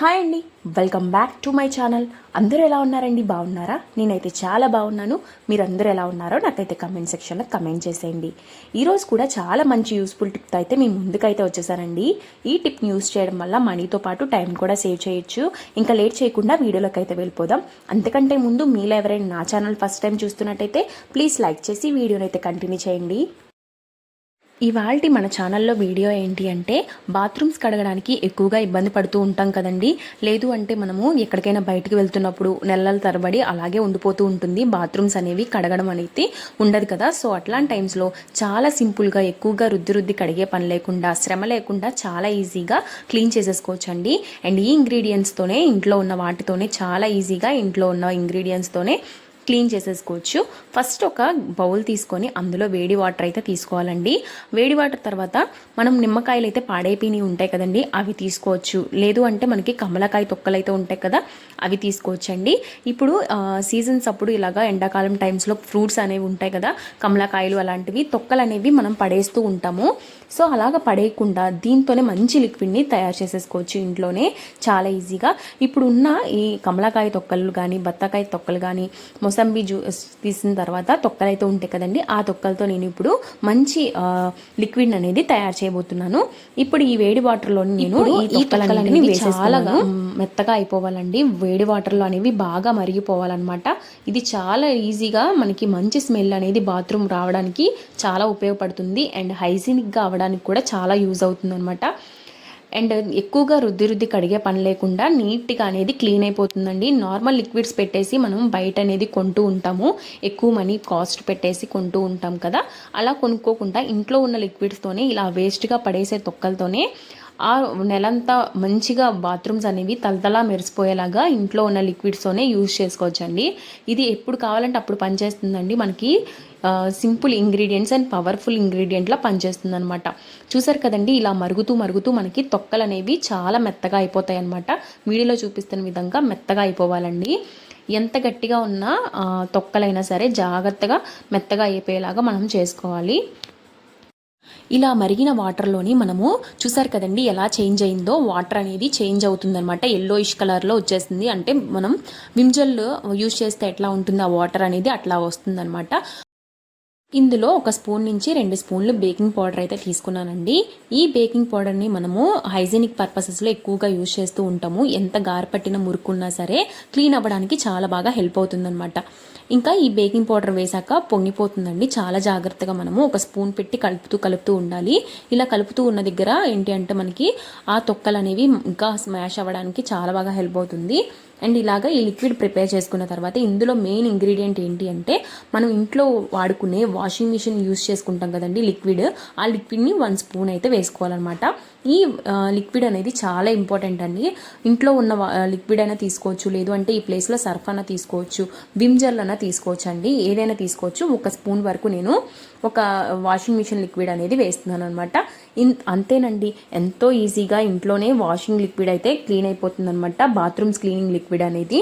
Hi అండి, welcome back to my channel. అందరూ ఎలా ఉన్నారండి? బాగున్నారా? నేనైతే చాలా బాగున్నాను. మీరు అందరూ ఎలా ఉన్నారో నాకైతే కమెంట్ సెక్షన్లో కమెంట్ చేసేయండి. ఈరోజు కూడా చాలా మంచి యూస్ఫుల్ టిప్ అయితే మీ ముందుకైతే వచ్చేసానండి. ఈ టిప్ని యూస్ చేయడం వల్ల మనీతో పాటు టైం కూడా సేవ్ చేయొచ్చు. ఇంకా లేట్ చేయకుండా వీడియోలోకి అయితే వెళ్ళిపోదాం. అంతకంటే ముందు మీలో ఎవరైనా నా ఛానల్ ఫస్ట్ టైం చూస్తున్నట్టయితే ప్లీజ్ లైక్ చేసి వీడియోని అయితే కంటిన్యూ చేయండి. ఇవాల్టి మన ఛానల్లో వీడియో ఏంటి అంటే బాత్రూమ్స్ కడగడానికి ఎక్కువగా ఇబ్బంది పడుతూ ఉంటాం కదండి. లేదు అంటే మనము ఎక్కడికైనా బయటకు వెళ్తున్నప్పుడు నెలల తరబడి అలాగే ఉండిపోతూ ఉంటుంది, బాత్రూమ్స్ అనేవి కడగడం అనేది ఉండదు కదా. సో అట్లాంటి టైమ్స్లో చాలా సింపుల్గా ఎక్కువగా రుద్ది కడిగే పని లేకుండా, శ్రమ లేకుండా చాలా ఈజీగా క్లీన్ చేసేసుకోవచ్చండి. అండ్ ఈ ఇంగ్రీడియంట్స్తోనే, ఇంట్లో ఉన్న వాటితోనే చాలా ఈజీగా ఇంట్లో ఉన్న ఇంగ్రీడియంట్స్తోనే క్లీన్ చేసేసుకోవచ్చు. ఫస్ట్ ఒక బౌల్ తీసుకొని అందులో వేడి వాటర్ అయితే తీసుకోవాలండి. వేడి వాటర్ తర్వాత మనం నిమ్మకాయలు అయితే పాడైపోయి ఉంటాయి కదండి, అవి తీసుకోవచ్చు. లేదు అంటే మనకి కమలకాయ తొక్కలు అయితే ఉంటాయి కదా, అవి తీసుకోవచ్చండి. ఇప్పుడు సీజన్స్ అప్పుడు ఇలాగా ఎండాకాలం టైమ్స్లో ఫ్రూట్స్ అనేవి ఉంటాయి కదా, కమలకాయలు అలాంటివి తొక్కలు అనేవి మనం పడేస్తూ ఉంటాము. సో అలాగ పడేయకుండా దీంతోనే మంచి లిక్విడ్ని తయారు చేసేసుకోవచ్చు ఇంట్లోనే చాలా ఈజీగా. ఇప్పుడు ఉన్న ఈ కమలకాయ తొక్కలు కానీ, బత్తాకాయ తొక్కలు కానీ, మొసంబి జ్యూస్ తీసిన తర్వాత తొక్కలు అయితే ఉంటాయి కదండి, ఆ తొక్కలతో నేను ఇప్పుడు మంచి లిక్విడ్ అనేది తయారు చేయబోతున్నాను. ఇప్పుడు ఈ వేడి వాటర్లో నేను ఈ తొక్కలన్నీ చాలా మెత్తగా అయిపోవాలండి. వేడి వాటర్లో అనేవి బాగా మరిగిపోవాలన్నమాట. ఇది చాలా ఈజీగా మనకి మంచి స్మెల్ అనేది బాత్రూమ్ రావడానికి చాలా ఉపయోగపడుతుంది. అండ్ హైజీనిక్గా అవడానికి కూడా చాలా యూజ్ అవుతుంది అనమాట. అండ్ ఎక్కువగా రుద్ది కడిగే పని లేకుండా నీట్గా అనేది క్లీన్ అయిపోతుందండి. నార్మల్ లిక్విడ్స్ పెట్టేసి మనం బయట అనేది కొంటూ ఉంటాము, ఎక్కువ మనీ కాస్ట్ పెట్టేసి కొంటూ ఉంటాం కదా. అలా కొనుక్కోకుండా ఇంట్లో ఉన్న లిక్విడ్స్తోనే, ఇలా వేస్ట్గా పడేసే తొక్కలతోనే ఆ నెలంతా మంచిగా బాత్రూమ్స్ అనేవి తలతలా మెరిసిపోయేలాగా ఇంట్లో ఉన్న లిక్విడ్స్తోనే యూజ్ చేసుకోవచ్చండి. ఇది ఎప్పుడు కావాలంటే అప్పుడు పనిచేస్తుందండి. మనకి సింపుల్ ఇంగ్రీడియంట్స్ అండ్ పవర్ఫుల్ ఇంగ్రీడియంట్లా పనిచేస్తుంది అనమాట. చూసారు కదండి, ఇలా మరుగుతూ మనకి తొక్కలు అనేవి చాలా మెత్తగా అయిపోతాయి అనమాట. వీడియోలో చూపిస్తున్న విధంగా మెత్తగా అయిపోవాలండి. ఎంత గట్టిగా ఉన్నా తొక్కలైనా సరే జాగ్రత్తగా మెత్తగా అయిపోయేలాగా మనం చేసుకోవాలి. ఇలా మరిగిన వాటర్లోని మనము చూసారు కదండి ఎలా చేంజ్ అయిందో, వాటర్ అనేది చేంజ్ అవుతుందన్నమాట. ఎల్లోయిష్ కలర్లో వచ్చేస్తుంది. అంటే మనం విమ్ జెల్ యూజ్ చేస్తే ఎట్లా ఉంటుంది ఆ వాటర్ అనేది, అట్లా వస్తుందన్నమాట. ఇందులో 1 స్పూన్ నుంచి 2 స్పూన్లు బేకింగ్ పౌడర్ అయితే తీసుకున్నానండి. ఈ బేకింగ్ పౌడర్ని మనము హైజీనిక్ పర్పసెస్లో ఎక్కువగా యూజ్ చేస్తూ ఉంటాము. ఎంత గారపట్టిన మురుకున్నా సరే క్లీన్ అవ్వడానికి చాలా బాగా హెల్ప్ అవుతుందన్నమాట. ఇంకా ఈ బేకింగ్ పౌడర్ వేసాక పొంగిపోతుందండి. చాలా జాగ్రత్తగా మనము 1 స్పూన్ పెట్టి కలుపుతూ ఉండాలి. ఇలా కలుపుతూ ఉన్న దగ్గర ఏంటి అంటే మనకి ఆ తొక్కలు అనేవి ఇంకా స్మాష్ అవ్వడానికి చాలా బాగా హెల్ప్ అవుతుంది. అండ్ ఇలాగా ఈ లిక్విడ్ ప్రిపేర్ చేసుకున్న తర్వాత ఇందులో మెయిన్ ఇంగ్రీడియంట్ ఏంటి అంటే మనం ఇంట్లో వాడుకునే వాషింగ్ మిషన్ యూజ్ చేసుకుంటాం కదండి లిక్విడ్, ఆ లిక్విడ్ని 1 స్పూన్ అయితే వేసుకోవాలన్నమాట. ఈ లిక్విడ్ అనేది చాలా ఇంపార్టెంట్ అండి. ఇంట్లో ఉన్న లిక్విడ్ అయినా తీసుకోవచ్చు, లేదు అంటే ఈ ప్లేస్లో సర్ఫ్ అయినా తీసుకోవచ్చు, విమ్ జెల్ అయినా తీసుకోవచ్చు అండి, ఏదైనా తీసుకోవచ్చు. 1 స్పూన్ వరకు నేను ఒక వాషింగ్ మిషన్ లిక్విడ్ అనేది వేస్తున్నాను అనమాట. అంతేనండి, ఎంతో ఈజీగా ఇంట్లోనే వాషింగ్ లిక్విడ్ అయితే క్లీన్ అయిపోతుంది అనమాట. బాత్రూమ్స్ క్లీనింగ్ లిక్విడ్ అనేది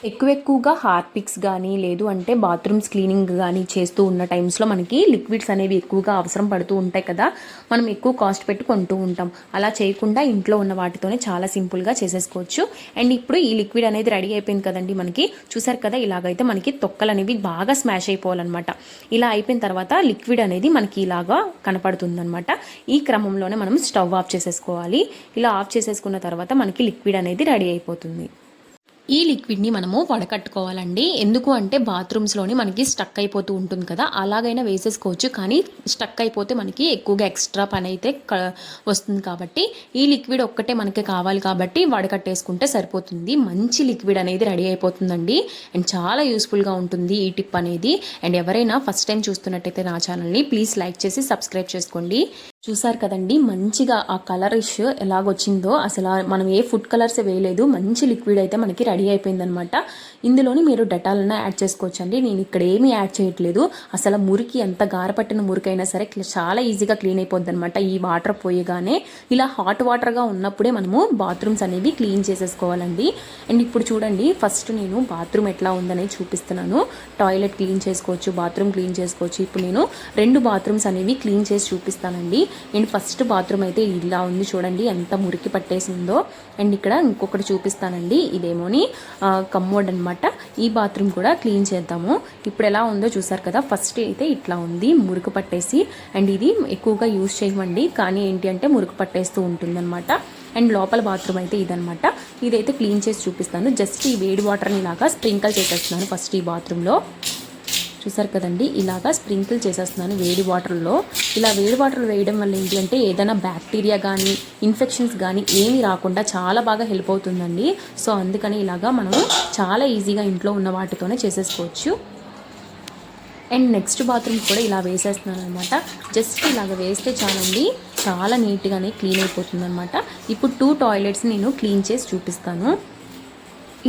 ఎక్కువగా హార్పిక్స్ కానీ, లేదు అంటే బాత్రూమ్స్ క్లీనింగ్ కానీ చేస్తూ ఉన్న టైమ్స్లో మనకి లిక్విడ్స్ అనేవి ఎక్కువగా అవసరం పడుతూ ఉంటాయి కదా, మనం ఎక్కువ కాస్ట్ పెట్టి కొంటూ ఉంటాం. అలా చేయకుండా ఇంట్లో ఉన్న వాటితోనే చాలా సింపుల్గా చేసేసుకోవచ్చు. అండ్ ఇప్పుడు ఈ లిక్విడ్ అనేది రెడీ అయిపోయింది కదండి, మనకి చూసారు కదా, ఇలాగైతే మనకి తొక్కలు అనేవి బాగా స్మాష్ అయిపోవాలన్నమాట. ఇలా అయిపోయిన తర్వాత లిక్విడ్ అనేది మనకి ఇలాగా కనపడుతుంది అనమాట. ఈ క్రమంలోనే మనం స్టవ్ ఆఫ్ చేసేసుకోవాలి. ఇలా ఆఫ్ చేసేసుకున్న తర్వాత మనకి లిక్విడ్ అనేది రెడీ అయిపోతుంది. ఈ లిక్విడ్ని మనము వడకట్టుకోవాలండి. ఎందుకు అంటే బాత్రూమ్స్లోని మనకి స్టక్ అయిపోతూ ఉంటుంది కదా, అలాగైనా వేసేసుకోవచ్చు. కానీ స్టక్ అయిపోతే మనకి ఎక్కువగా ఎక్స్ట్రా పని అయితే వస్తుంది. కాబట్టి ఈ లిక్విడ్ ఒక్కటే మనకి కావాలి కాబట్టి వడకట్టేసుకుంటే సరిపోతుంది. మంచి లిక్విడ్ అనేది రెడీ అయిపోతుందండి. అండ్ చాలా యూస్ఫుల్గా ఉంటుంది ఈ టిప్ అనేది. అండ్ ఎవరైనా ఫస్ట్ టైం చూస్తున్నట్టయితే నా ఛానల్ని ప్లీజ్ లైక్ చేసి సబ్స్క్రైబ్ చేసుకోండి. చూసారు కదండి మంచిగా ఆ కలరిష్ ఎలాగొచ్చిందో, అసలు మనం ఏ ఫుడ్ కలర్స్ వేయలేదు, మంచి లిక్విడ్ అయితే మనకి రెడీ అయిపోయిందనమాట. ఇందులోని మీరు డెటాల్న యాడ్ చేసుకోవచ్చు అండి. నేను ఇక్కడ ఏమీ యాడ్ చేయట్లేదు. అసలు మురికి ఎంత గారపట్టిన మురికైనా సరే చాలా ఈజీగా క్లీన్ అయిపోద్ది అనమాట. ఈ వాటర్ పోయగానే ఇలా హాట్ వాటర్గా ఉన్నప్పుడే మనము బాత్రూమ్స్ అనేవి క్లీన్ చేసేసుకోవాలండి. అండ్ ఇప్పుడు చూడండి, ఫస్ట్ నేను బాత్రూమ్ ఎట్లా ఉందనేది చూపిస్తున్నాను. టాయిలెట్ క్లీన్ చేసుకోవచ్చు, బాత్రూమ్ క్లీన్ చేసుకోవచ్చు. ఇప్పుడు నేను 2 బాత్రూమ్స్ అనేవి క్లీన్ చేసి చూపిస్తానండి. అండ్ ఫస్ట్ బాత్రూమ్ అయితే ఇలా ఉంది చూడండి, ఎంత మురికి పట్టేసిందో. అండ్ ఇక్కడ ఇంకొకటి చూపిస్తానండి, ఇదేమోని కమ్మోడ్ అనమాట. ఈ బాత్రూమ్ కూడా క్లీన్ చేద్దాము. ఇప్పుడు ఎలా ఉందో చూసారు కదా, ఫస్ట్ అయితే ఇట్లా ఉంది మురికి పట్టేసి. అండ్ ఇది ఎక్కువగా యూజ్ చేయమండి, కానీ ఏంటి అంటే మురికి పట్టేస్తూ ఉంటుందన్నమాట. అండ్ లోపల బాత్రూమ్ అయితే ఇదనమాట. ఇదైతే క్లీన్ చేసి చూపిస్తాను. జస్ట్ ఈ వేడి వాటర్ని ఇలాగా స్ప్రింకిల్ చేసేస్తున్నాను ఫస్ట్ ఈ బాత్రూంలో. చూసారు కదండి, ఇలాగా స్ప్రింకిల్ చేసేస్తున్నాను వేడి వాటర్లో. ఇలా వేడి వాటర్ వేయడం వల్ల ఏంటి అంటే ఏదైనా బ్యాక్టీరియా కానీ ఇన్ఫెక్షన్స్ కానీ ఏమీ రాకుండా చాలా బాగా హెల్ప్ అవుతుందండి. సో అందుకని ఇలాగా మనము చాలా ఈజీగా ఇంట్లో ఉన్న వాటితోనే చేసేసుకోవచ్చు. అండ్ నెక్స్ట్ బాత్రూమ్ కూడా ఇలా వేసేస్తున్నాను అనమాట. జస్ట్ ఇలాగ వేస్తే చాలండి, చాలా నీట్గానే క్లీన్ అయిపోతుంది అనమాట. ఇప్పుడు 2 టాయిలెట్స్ నేను క్లీన్ చేసి చూపిస్తాను.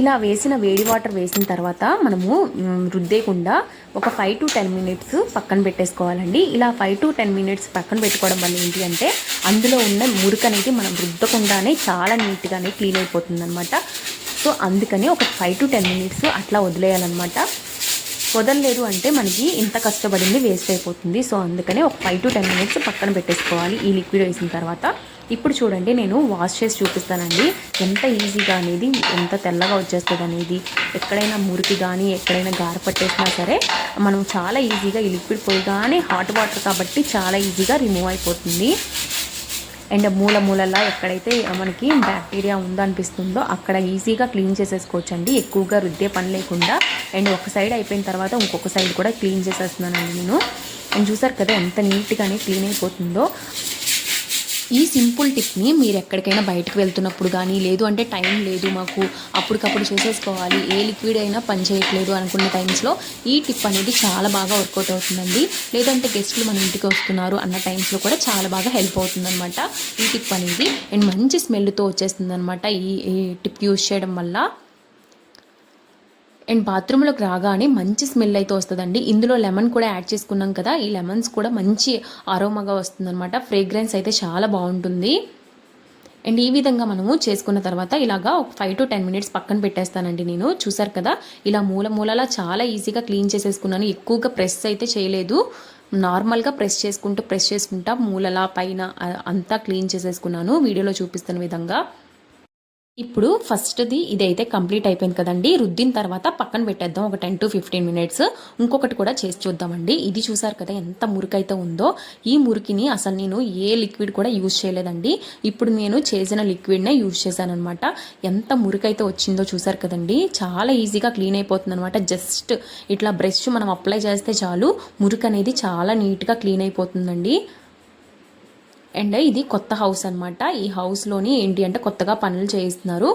ఇలా వేసిన వేడి వాటర్ వేసిన తర్వాత మనము రుద్దేకుండా ఒక 5 to 10 minutes పక్కన పెట్టేసుకోవాలండి. ఇలా 5 to 10 minutes పక్కన పెట్టుకోవడం వల్ల ఏంటి అంటే అందులో ఉన్న మురికి అనేది మనం రుద్దకుండానే చాలా నీట్గానే క్లీన్ అయిపోతుంది అనమాట. సో అందుకని ఒక 5 to 10 minutes అట్లా వదిలేయాలన్నమాట. వదలలేదు అంటే మనకి ఇంత కష్టపడింది వేస్ట్ అయిపోతుంది. సో అందుకనే ఒక 5 to 10 minutes పక్కన పెట్టేసుకోవాలి ఈ లిక్విడ్ వేసిన తర్వాత. ఇప్పుడు చూడండి, నేను వాష్ చేసి చూపిస్తానండి ఎంత ఈజీగా అనేది, ఎంత తెల్లగా వచ్చేస్తుంది అనేది. ఎక్కడైనా మురికి కానీ ఎక్కడైనా గార పట్టేసినా సరే మనం చాలా ఈజీగా ఈ లిక్విడ్ పోయగానే హాట్ వాటర్ కాబట్టి చాలా ఈజీగా రిమూవ్ అయిపోతుంది. అండ్ మూలలా ఎక్కడైతే మనకి బ్యాక్టీరియా ఉందో అనిపిస్తుందో అక్కడ ఈజీగా క్లీన్ చేసేసుకోవచ్చు అండి, ఎక్కువగా రుద్దే పని లేకుండా. అండ్ ఒక సైడ్ అయిపోయిన తర్వాత ఇంకొక సైడ్ కూడా క్లీన్ చేసేస్తున్నానండి నేను. అండ్ చూసారు కదా ఎంత నీట్గానే క్లీన్ అయిపోతుందో. ఈ సింపుల్ టిప్ని మీరు ఎక్కడికైనా బయటకు వెళ్తున్నప్పుడు కానీ, లేదు అంటే టైం లేదు మాకు అప్పటికప్పుడు చేసేసుకోవాలి, ఏ లిక్విడ్ అయినా పని చేయట్లేదు అనుకున్న టైమ్స్లో ఈ టిప్ అనేది చాలా బాగా వర్కౌట్ అవుతుందండి. లేదంటే గెస్టులు మన ఇంటికి వస్తున్నారు అన్న టైమ్స్లో కూడా చాలా బాగా హెల్ప్ అవుతుందన్నమాట ఈ టిప్ అనేది. అండ్ మంచి స్మెల్తో వచ్చేస్తుంది అనమాట ఈ టిప్ యూజ్ చేయడం వల్ల. అండ్ బాత్రూంలోకి రాగానే మంచి స్మెల్ అయితే వస్తుందండి. ఇందులో లెమన్ కూడా యాడ్ చేసుకున్నాం కదా, ఈ లెమన్స్ కూడా మంచి అరోమాగా వస్తుందన్నమాట. ఫ్రేగ్రెన్స్ అయితే చాలా బాగుంటుంది. అండ్ ఈ విధంగా మనము చేసుకున్న తర్వాత ఇలాగా ఒక 5 to 10 minutes పక్కన పెట్టేస్తానండి నేను. చూసారు కదా, ఇలా మూలలా చాలా ఈజీగా క్లీన్ చేసేసుకున్నాను. ఎక్కువగా ప్రెస్ అయితే చేయలేదు, నార్మల్గా ప్రెస్ చేసుకుంటా మూలలా పైన అంతా క్లీన్ చేసేసుకున్నాను వీడియోలో చూపిస్తున్న విధంగా. ఇప్పుడు ఫస్ట్ది ఇదైతే కంప్లీట్ అయిపోయింది కదండి. రుద్దిన తర్వాత పక్కన పెట్టేద్దాం ఒక 10 to 15 minutes. ఇంకొకటి కూడా చేసి చూద్దామండి. ఇది చూసారు కదా ఎంత మురికైతే ఉందో. ఈ మురికిని అసలు నేను ఏ లిక్విడ్ కూడా యూజ్ చేయలేదండి. ఇప్పుడు నేను చేసిన లిక్విడ్నే యూజ్ చేశాను అనమాట. ఎంత మురికైతే వచ్చిందో చూసారు కదండి, చాలా ఈజీగా క్లీన్ అయిపోతుంది అనమాట. జస్ట్ ఇట్లా బ్రష్ మనం అప్లై చేస్తే చాలు మురికి అనేది చాలా నీట్గా క్లీన్ అయిపోతుందండి. అండ్ ఇది కొత్త హౌస్ అనమాట. ఈ హౌస్లోని ఏంటి అంటే కొత్తగా పనులు చేయిస్తున్నారు.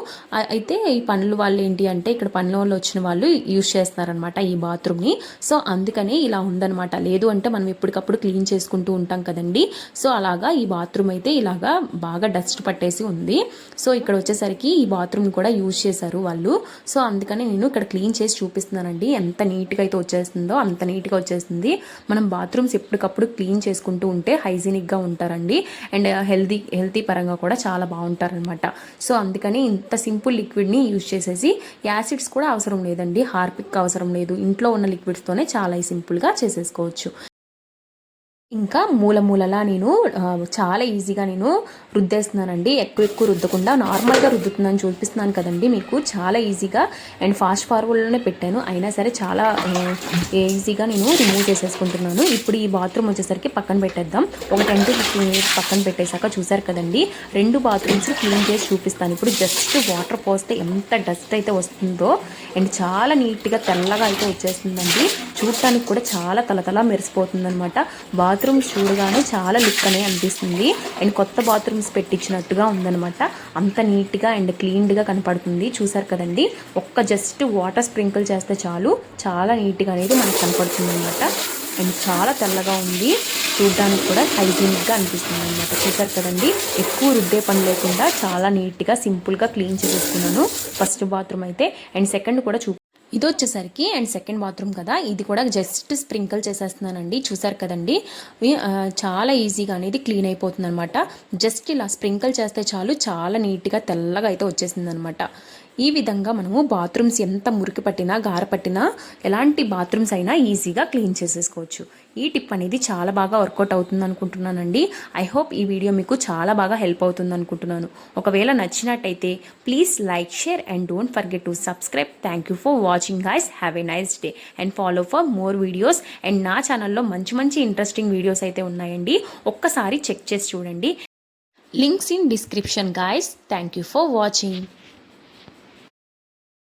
అయితే ఈ పనులు వాళ్ళు ఏంటి అంటే ఇక్కడ పనుల వాళ్ళు వచ్చిన వాళ్ళు యూజ్ చేస్తున్నారనమాట ఈ బాత్రూమ్ని. సో అందుకని ఇలా ఉందనమాట. లేదు అంటే మనం ఎప్పటికప్పుడు క్లీన్ చేసుకుంటూ ఉంటాం కదండి. సో అలాగా ఈ బాత్రూమ్ అయితే ఇలాగా బాగా డస్ట్ పట్టేసి ఉంది. సో ఇక్కడ వచ్చేసరికి ఈ బాత్రూమ్ కూడా యూజ్ చేశారు వాళ్ళు. సో అందుకని నేను ఇక్కడ క్లీన్ చేసి చూపిస్తున్నానండి. ఎంత నీట్గా అయితే వచ్చేస్తుందో అంత నీట్గా వచ్చేస్తుంది. మనం బాత్రూమ్స్ ఎప్పటికప్పుడు క్లీన్ చేసుకుంటూ ఉంటే హైజీనిక్గా ఉంటారండి. అండ్ హెల్తీ పరంగా కూడా చాలా బాగుంటారనమాట. సో అందుకని ఇంత సింపుల్ లిక్విడ్ని యూజ్ చేసేసి యాసిడ్స్ కూడా అవసరం లేదండి, హార్పిక్ అవసరం లేదు, ఇంట్లో ఉన్న లిక్విడ్స్తోనే చాలా సింపుల్గా చేసేసుకోవచ్చు. ఇంకా మూలలా నేను చాలా ఈజీగా నేను రుద్దేస్తున్నానండి. ఎక్కువ రుద్దకుండా నార్మల్గా రుద్దుతున్నాను చూపిస్తున్నాను కదండి మీకు. చాలా ఈజీగా అండ్ ఫాస్ట్ ఫార్వర్డ్లోనే పెట్టాను, అయినా సరే చాలా ఈజీగా నేను రిమూవ్ చేసేసుకుంటున్నాను. ఇప్పుడు ఈ బాత్రూమ్ వచ్చేసరికి పక్కన పెట్టేద్దాం. ఒక 10 to 15 minutes పక్కన పెట్టేశాక చూసారు కదండి 2 bathrooms క్లీన్ చేసి చూపిస్తాను. ఇప్పుడు జస్ట్ వాటర్ పోస్తే ఎంత డస్ట్ అయితే వస్తుందో అండ్ చాలా నీట్గా తెల్లగా అయితే వచ్చేస్తుందండి. చూడటానికి కూడా చాలా తలతలా మెరిసిపోతుంది అనమాట. బాత్రూమ్స్ చూడగానే చాలా లుక్ అనే అనిపిస్తుంది అండ్ కొత్త బాత్రూమ్స్ పెట్టించినట్టుగా ఉందనమాట. అంత నీట్గా అండ్ క్లీన్డ్గా కనపడుతుంది. చూసారు కదండి, ఒక్క జస్ట్ వాటర్ స్ప్రింకిల్ చేస్తే చాలు చాలా నీట్గా అనేది మనకు కనపడుతుంది అనమాట. అండ్ చాలా తెల్లగా ఉంది, చూడడానికి కూడా హైజీనిక్గా అనిపిస్తుంది అనమాట. చూసారు కదండి, ఎక్కువ రుద్దే పని లేకుండా చాలా నీట్గా సింపుల్గా క్లీన్ చేసేసుకున్నాను ఫస్ట్ బాత్రూమ్ అయితే. అండ్ సెకండ్ కూడా ఇది వచ్చేసరికి అండ్ సెకండ్ బాత్రూమ్ కదా, ఇది కూడా జస్ట్ స్ప్రింకిల్ చేసేస్తున్నానండి. చూసారు కదండి, చాలా ఈజీగా అనేది క్లీన్ అయిపోతుంది అనమాట. జస్ట్ ఇలా స్ప్రింకిల్ చేస్తే చాలు చాలా నీట్గా తెల్లగా అయితే వచ్చేసింది అనమాట. ఈ విధంగా మనము బాత్రూమ్స్ ఎంత మురికి పట్టినా గార పట్టినా ఎలాంటి బాత్రూమ్స్ అయినా ఈజీగా క్లీన్ చేసేసుకోవచ్చు. ఈ టిప్ అనేది చాలా బాగా వర్కౌట్ అవుతుంది అనుకుంటున్నానండి. ఐ హోప్ ఈ వీడియో మీకు చాలా బాగా హెల్ప్ అవుతుంది అనుకుంటున్నాను. ఒకవేళ నచ్చినట్టయితే please like, share and don't forget to subscribe. Thank you for watching guys. Have a nice day and follow for more videos. And నా ఛానల్లో మంచి మంచి ఇంట్రెస్టింగ్ వీడియోస్ అయితే ఉన్నాయండి, ఒక్కసారి చెక్ చేసి చూడండి. Links in description guys. Thank you for watching.